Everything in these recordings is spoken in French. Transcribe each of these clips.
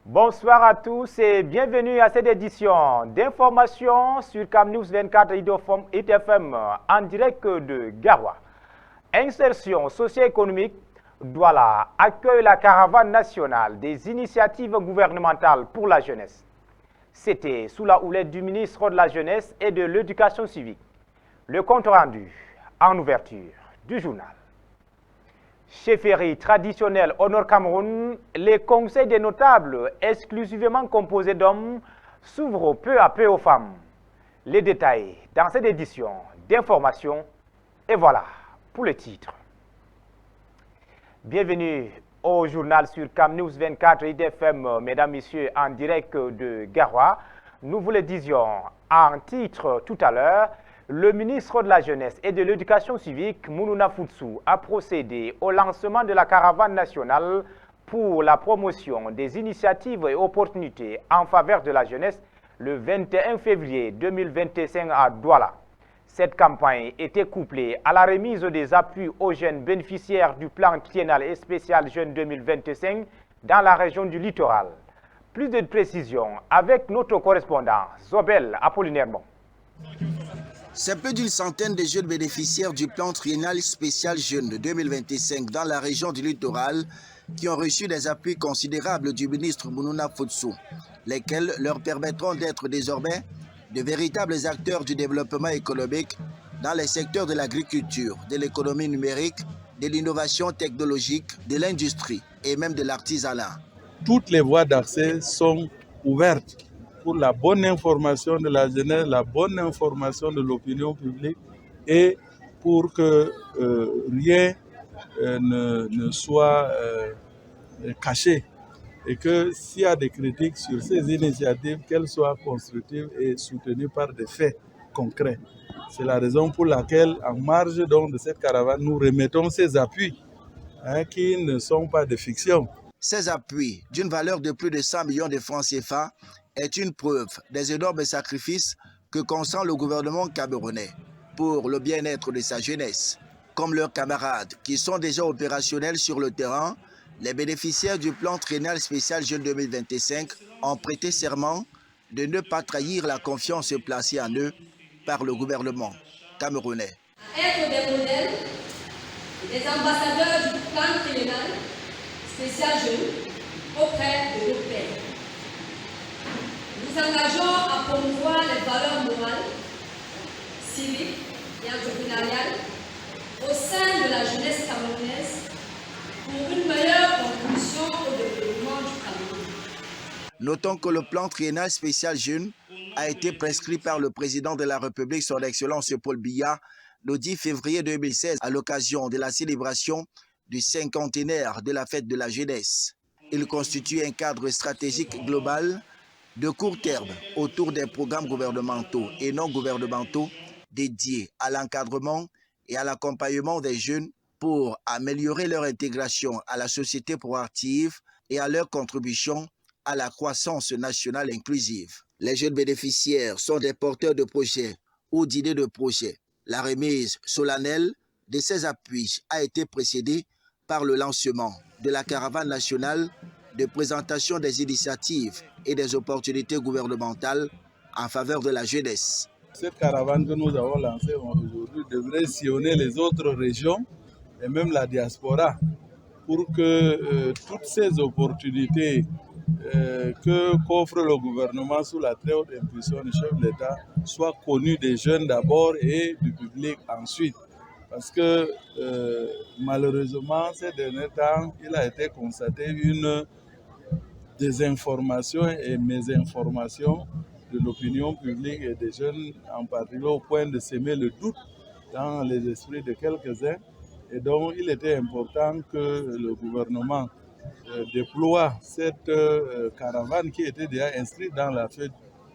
Bonsoir à tous et bienvenue à cette édition d'information sur Cam News 24 ITFM en direct de Garoua. Insertion socio-économique, Douala accueille la caravane nationale des initiatives gouvernementales pour la jeunesse. C'était sous la houlette du ministre de la Jeunesse et de l'Éducation civique. Le compte rendu en ouverture du journal. Chefferie traditionnelle au Nord-Cameroun, les conseils des notables, exclusivement composés d'hommes, s'ouvrent peu à peu aux femmes. Les détails dans cette édition d'information, et voilà pour le titre. Bienvenue au journal sur Cam News 24 IDFM, mesdames, messieurs, en direct de Garoua. Nous vous le disions en titre tout à l'heure. Le ministre de la Jeunesse et de l'Éducation civique, Mounouna Foutsou, a procédé au lancement de la caravane nationale pour la promotion des initiatives et opportunités en faveur de la jeunesse le 21 février 2025 à Douala. Cette campagne était couplée à la remise des appuis aux jeunes bénéficiaires du plan triennal et spécial Jeunes 2025 dans la région du littoral. Plus de précisions avec notre correspondant Zobel Apollinaire. C'est plus d'une centaine de jeunes bénéficiaires du plan triennal spécial Jeunes 2025 dans la région du littoral qui ont reçu des appuis considérables du ministre Mounouna Foutsou, lesquels leur permettront d'être désormais de véritables acteurs du développement économique dans les secteurs de l'agriculture, de l'économie numérique, de l'innovation technologique, de l'industrie et même de l'artisanat. Toutes les voies d'accès sont ouvertes pour la bonne information de la jeunesse, la bonne information de l'opinion publique et pour que rien ne soit caché. Et que s'il y a des critiques sur ces initiatives, qu'elles soient constructives et soutenues par des faits concrets. C'est la raison pour laquelle, en marge donc de cette caravane, nous remettons ces appuis qui ne sont pas de fiction. Ces appuis, d'une valeur de plus de 100 millions de francs CFA, est une preuve des énormes sacrifices que consent le gouvernement camerounais pour le bien-être de sa jeunesse. Comme leurs camarades qui sont déjà opérationnels sur le terrain, les bénéficiaires du plan triennal spécial Jeunes 2025 ont prêté serment de ne pas trahir la confiance placée en eux par le gouvernement camerounais. Être des modèles, des ambassadeurs du plan triennal spécial Jeunes auprès de nos pairs. Nous engageons à promouvoir les valeurs morales, civiques et entrepreneuriales au sein de la jeunesse camerounaise pour une meilleure contribution au développement du Cameroun. Notons que le plan triennal spécial Jeunes a été prescrit par le président de la République, son Excellence Paul Biya, le 10 février 2016 à l'occasion de la célébration du cinquantenaire de la fête de la jeunesse. Il constitue un cadre stratégique global de court terme autour des programmes gouvernementaux et non gouvernementaux dédiés à l'encadrement et à l'accompagnement des jeunes pour améliorer leur intégration à la société proactive et à leur contribution à la croissance nationale inclusive. Les jeunes bénéficiaires sont des porteurs de projets ou d'idées de projets. La remise solennelle de ces appuis a été précédée par le lancement de la caravane nationale de présentation des initiatives et des opportunités gouvernementales en faveur de la jeunesse. Cette caravane que nous avons lancée aujourd'hui devrait sillonner les autres régions et même la diaspora pour que toutes ces opportunités qu'offre le gouvernement sous la très haute impulsion du chef de l'État soient connues des jeunes d'abord et du public ensuite. Parce que malheureusement, ces derniers temps, il a été constaté une désinformation et mésinformation de l'opinion publique et des jeunes en particulier au point de s'aimer le doute dans les esprits de quelques-uns. Et donc, il était important que le gouvernement déploie cette caravane qui était déjà inscrite dans la feuille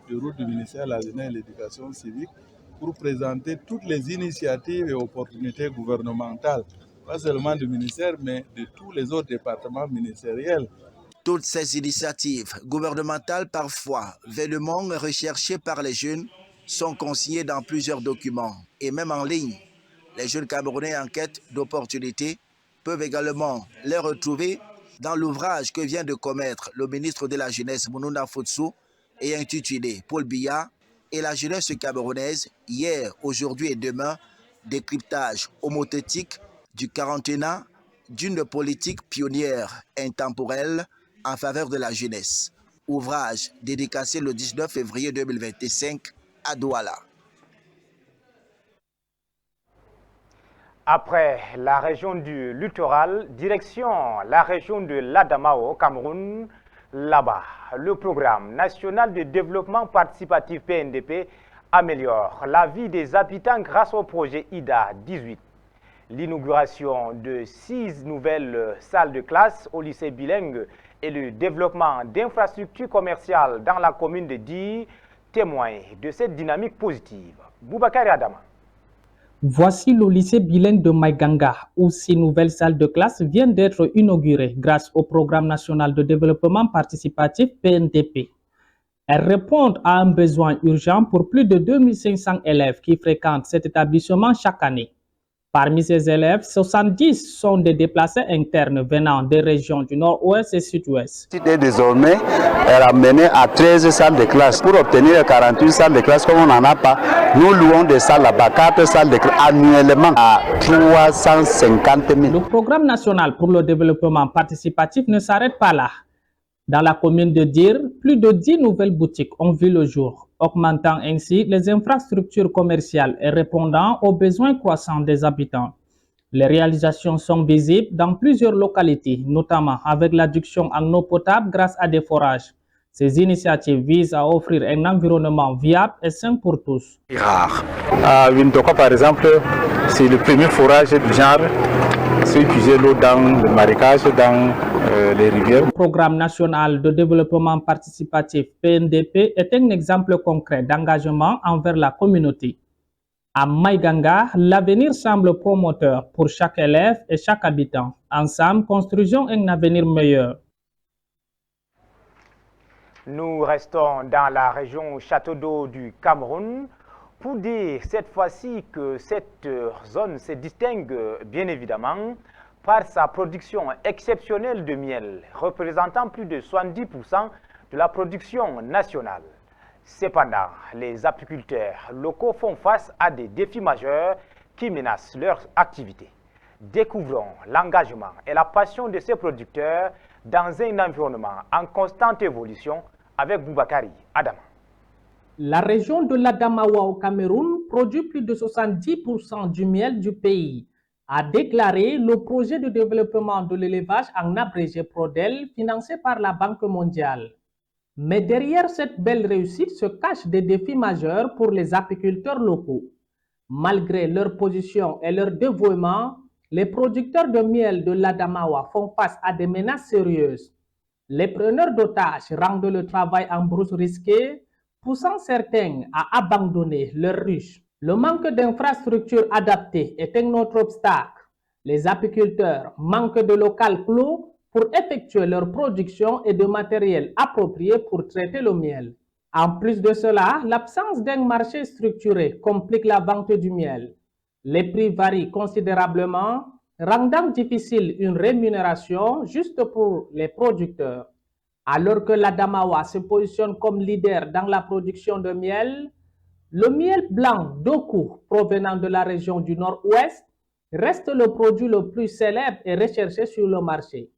de route du ministère de la Jeunesse et de l'Éducation civique pour présenter toutes les initiatives et opportunités gouvernementales, pas seulement du ministère, mais de tous les autres départements ministériels. Toutes ces initiatives gouvernementales, parfois vainement recherchées par les jeunes, sont consignées dans plusieurs documents et même en ligne. Les jeunes Camerounais en quête d'opportunités peuvent également les retrouver Dans l'ouvrage que vient de commettre le ministre de la Jeunesse, Mounouna Foutsou, et intitulé Paul Biya et la jeunesse camerounaise, hier, aujourd'hui et demain, décryptage homothétique du quarantenat d'une politique pionnière intemporelle en faveur de la jeunesse. Ouvrage dédicacé le 19 février 2025 à Douala. Après la région du littoral, direction la région de l'Adamawa au Cameroun. Là-bas, le programme national de développement participatif PNDP améliore la vie des habitants grâce au projet IDA 18. L'inauguration de 6 nouvelles salles de classe au lycée bilingue et le développement d'infrastructures commerciales dans la commune de Di témoignent de cette dynamique positive. Boubacar Adama. Voici le lycée bilingue de Maïganga, où 6 nouvelles salles de classe viennent d'être inaugurées grâce au programme national de développement participatif PNDP. Elles répondent à un besoin urgent pour plus de 2500 élèves qui fréquentent cet établissement chaque année. Parmi ces élèves, 70 sont des déplacés internes venant des régions du nord-ouest et sud-ouest. Et désormais, elle a mené à 13 salles de classe. Pour obtenir 48 salles de classe, comme on n'en a pas, nous louons des salles là-bas, 4 salles de classe annuellement à 350 000. Le programme national pour le développement participatif ne s'arrête pas là. Dans la commune de Dir, plus de 10 nouvelles boutiques ont vu le jour, augmentant ainsi les infrastructures commerciales et répondant aux besoins croissants des habitants. Les réalisations sont visibles dans plusieurs localités, notamment avec l'adduction en eau potable grâce à des forages. Ces initiatives visent à offrir un environnement viable et sain pour tous. Rare. À Wintoka, par exemple, c'est le premier forage du genre, ceux qui puisaient l'eau dans le marécage, dans les rivières. Le programme national de développement participatif PNDP est un exemple concret d'engagement envers la communauté. À Maïganga, l'avenir semble promoteur pour chaque élève et chaque habitant. Ensemble, construisons un avenir meilleur. Nous restons dans la région Château d'eau du Cameroun pour dire cette fois-ci que cette zone se distingue bien évidemment par sa production exceptionnelle de miel, représentant plus de 70% de la production nationale. Cependant, les apiculteurs locaux font face à des défis majeurs qui menacent leur activité. Découvrons l'engagement et la passion de ces producteurs dans un environnement en constante évolution avec Boubakari Adama. La région de l'Adamawa au Cameroun produit plus de 70% du miel du pays, a déclaré le projet de développement de l'élevage en abrégé PRODEL financé par la Banque mondiale. Mais derrière cette belle réussite se cachent des défis majeurs pour les apiculteurs locaux. Malgré leur position et leur dévouement, les producteurs de miel de l'Adamawa font face à des menaces sérieuses. Les preneurs d'otages rendent le travail en brousse risqué, poussant certains à abandonner leurs ruches. Le manque d'infrastructures adaptées est un autre obstacle. Les apiculteurs manquent de local clos pour effectuer leur production et de matériel approprié pour traiter le miel. En plus de cela, l'absence d'un marché structuré complique la vente du miel. Les prix varient considérablement, rendant difficile une rémunération juste pour les producteurs. Alors que l'Adamawa se positionne comme leader dans la production de miel, le miel blanc d'Oku provenant de la région du nord-ouest reste le produit le plus célèbre et recherché sur le marché.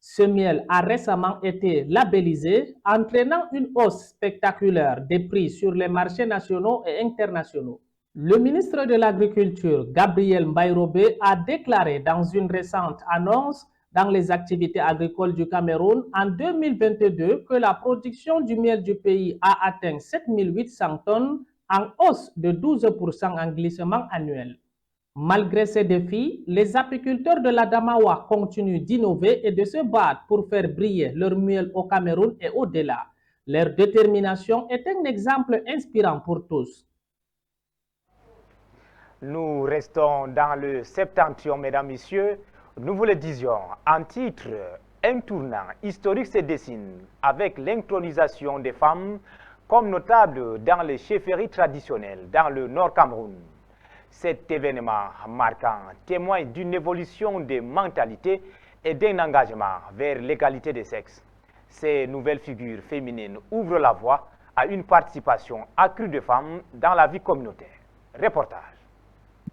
Ce miel a récemment été labellisé, entraînant une hausse spectaculaire des prix sur les marchés nationaux et internationaux. Le ministre de l'Agriculture, Gabriel Mbairobe, a déclaré dans une récente annonce dans les activités agricoles du Cameroun en 2022 que la production du miel du pays a atteint 7800 tonnes, en hausse de 12% en glissement annuel. Malgré ces défis, les apiculteurs de l'Adamawa continuent d'innover et de se battre pour faire briller leur miel au Cameroun et au-delà. Leur détermination est un exemple inspirant pour tous. Nous restons dans le septentrion, mesdames, messieurs. Nous vous le disions, en titre, un tournant historique se dessine avec l'intronisation des femmes comme notable dans les chefferies traditionnelles dans le Nord Cameroun. Cet événement marquant témoigne d'une évolution des mentalités et d'un engagement vers l'égalité des sexes. Ces nouvelles figures féminines ouvrent la voie à une participation accrue de femmes dans la vie communautaire. Reportage.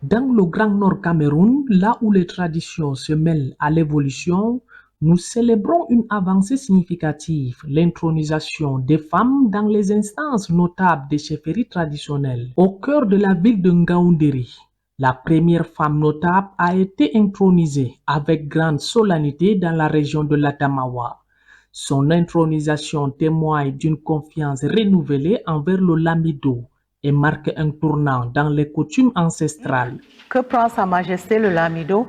Dans le Grand Nord Cameroun, là où les traditions se mêlent à l'évolution, nous célébrons une avancée significative, l'intronisation des femmes dans les instances notables des chefferies traditionnelles. Au cœur de la ville de Ngaoundéry, la première femme notable a été intronisée avec grande solennité dans la région de l'Adamawa. Son intronisation témoigne d'une confiance renouvelée envers le Lamido et marque un tournant dans les coutumes ancestrales. Que prend Sa Majesté le Lamido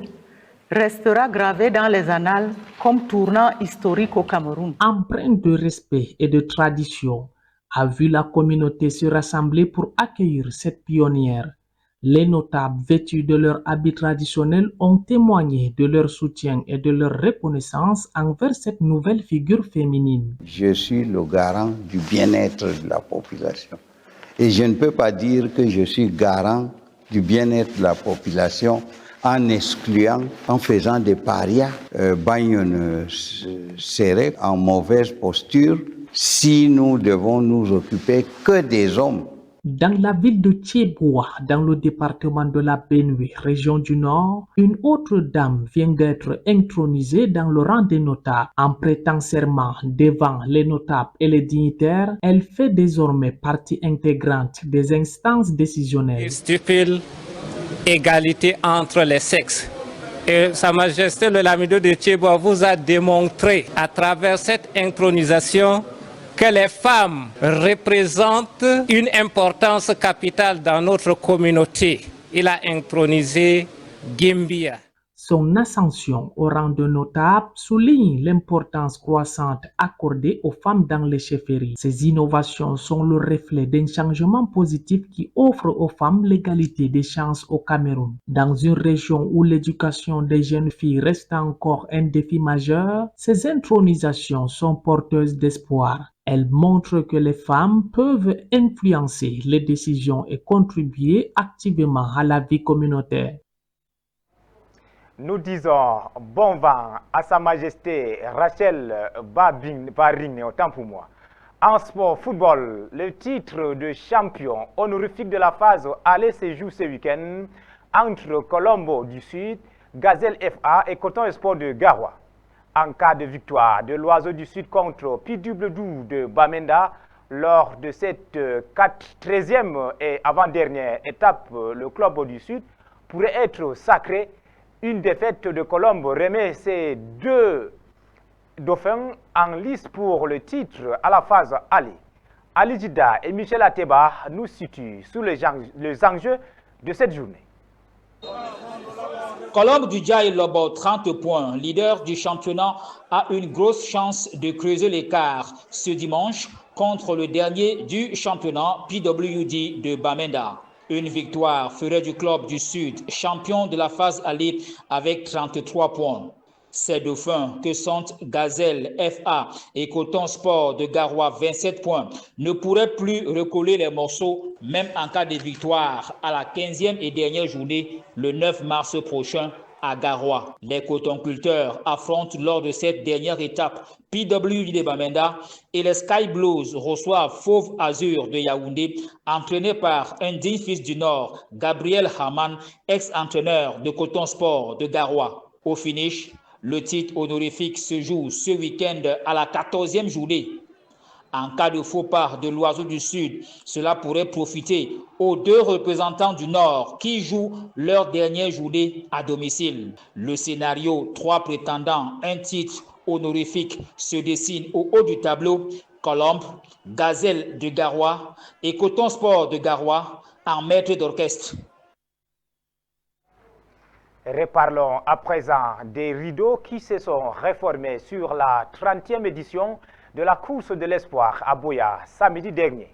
restera gravé dans les annales comme tournant historique au Cameroun. Empreinte de respect et de tradition, a vu la communauté se rassembler pour accueillir cette pionnière. Les notables vêtus de leur habit traditionnel ont témoigné de leur soutien et de leur reconnaissance envers cette nouvelle figure féminine. Je suis le garant du bien-être de la population. Et je ne peux pas dire que je suis garant du bien-être de la population en excluant, en faisant des parias, bagne serré, en mauvaise posture, si nous devons nous occuper que des hommes. Dans la ville de Thiéboua, dans le département de la Benue, région du Nord, une autre dame vient d'être intronisée dans le rang des notables. En prêtant serment devant les notables et les dignitaires, elle fait désormais partie intégrante des instances décisionnelles. Stipule égalité entre les sexes. Et Sa Majesté le Lamido de Thiéboua vous a démontré à travers cette intronisation que les femmes représentent une importance capitale dans notre communauté. Il a intronisé Gimbia. Son ascension au rang de notable souligne l'importance croissante accordée aux femmes dans les chefferies. Ces innovations sont le reflet d'un changement positif qui offre aux femmes l'égalité des chances au Cameroun. Dans une région où l'éducation des jeunes filles reste encore un défi majeur, ces intronisations sont porteuses d'espoir. Elles montrent que les femmes peuvent influencer les décisions et contribuer activement à la vie communautaire. Nous disons bon vent à Sa Majesté Rachel Baring, autant pour moi. En sport football, le titre de champion honorifique de la phase aller se joue ce week-end entre Colombo du Sud, Gazelle FA et Coton Sport de Garoua. En cas de victoire de l'Oiseau du Sud contre PWD de Bamenda, lors de cette 13e et avant-dernière étape, le club du Sud pourrait être sacré. Une défaite de Colombe remet ces deux dauphins en lice pour le titre à la phase aller. Ali Jida et Michel Ateba nous situent sous les enjeux de cette journée. Colombe du Djaï Lobo, 30 points, leader du championnat, a une grosse chance de creuser l'écart ce dimanche contre le dernier du championnat PWD de Bamenda. Une victoire ferait du club du Sud champion de la phase aller avec 33 points. Ces dauphins que sont Gazelle FA et Coton Sport de Garoua 27 points ne pourraient plus recoller les morceaux même en cas de victoire à la 15e et dernière journée le 9 mars prochain à Garoua. Les cotonculteurs affrontent lors de cette dernière étape PWD de Bamenda et les Sky Blues reçoivent Fauve Azur de Yaoundé, entraîné par un digne fils du Nord, Gabriel Haman, ex-entraîneur de Coton Sport de Garoua. Au finish, le titre honorifique se joue ce week-end à la 14e journée. En cas de faux pas de l'Oiseau du Sud, cela pourrait profiter aux deux représentants du Nord qui jouent leur dernière journée à domicile. Le scénario 3 prétendants, un titre honorifique se dessine au haut du tableau. Colombe, Gazelle de Garoua et Coton Sport de Garoua en maître d'orchestre. Reparlons à présent des rideaux qui se sont réformés sur la 30e édition de la course de l'espoir à Boya samedi dernier.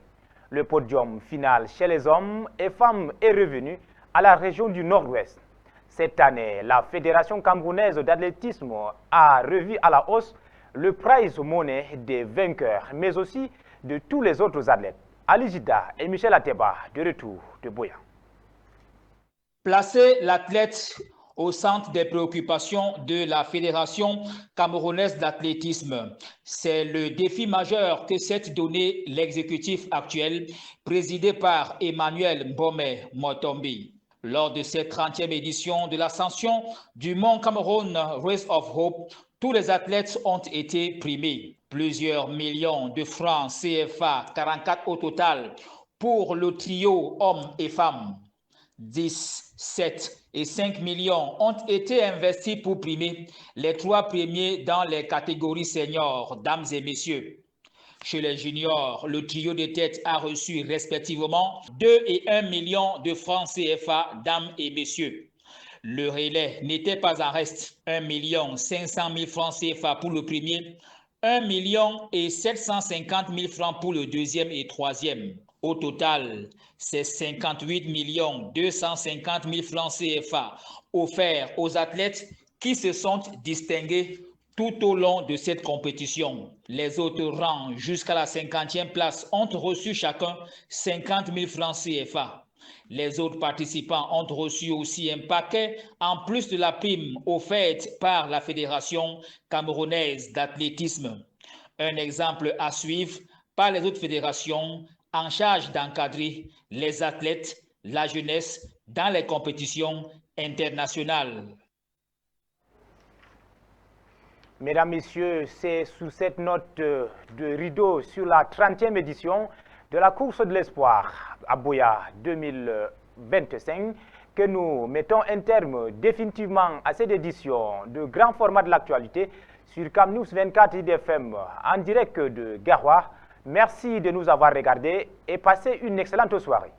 Le podium final chez les hommes et femmes est revenu à la région du Nord-Ouest. Cette année, la Fédération camerounaise d'athlétisme a revu à la hausse le prize money des vainqueurs, mais aussi de tous les autres athlètes. Ali Jida et Michel Ateba de retour de Boya. Placer l'athlète au centre des préoccupations de la Fédération camerounaise d'athlétisme. C'est le défi majeur que s'est donné l'exécutif actuel, présidé par Emmanuel Mbome Motombi. Lors de cette 30e édition de l'ascension du Mont Cameroun Race of Hope, tous les athlètes ont été primés. Plusieurs millions de francs CFA, 44 au total, pour le trio hommes et femmes. 10, 7 et 5 millions ont été investis pour primer les 3 premiers dans les catégories seniors, dames et messieurs. Chez les juniors, le trio de tête a reçu respectivement 2 et 1 million de francs CFA, dames et messieurs. Le relais n'était pas en reste. 1 500 000 francs CFA pour le premier, 1 750 000 francs pour le deuxième et troisième. Au total, c'est 58 250 000 francs CFA offerts aux athlètes qui se sont distingués tout au long de cette compétition. Les autres rangs jusqu'à la 50e place ont reçu chacun 50 000 francs CFA. Les autres participants ont reçu aussi un paquet en plus de la prime offerte par la Fédération camerounaise d'athlétisme. Un exemple à suivre par les autres fédérations en charge d'encadrer les athlètes, la jeunesse dans les compétitions internationales. Mesdames, Messieurs, c'est sous cette note de rideau sur la 30e édition de la course de l'espoir à Buea 2025 que nous mettons un terme définitivement à cette édition de grand format de l'actualité sur CamNews 24 IDFM en direct de Garoua. Merci de nous avoir regardés et passez une excellente soirée.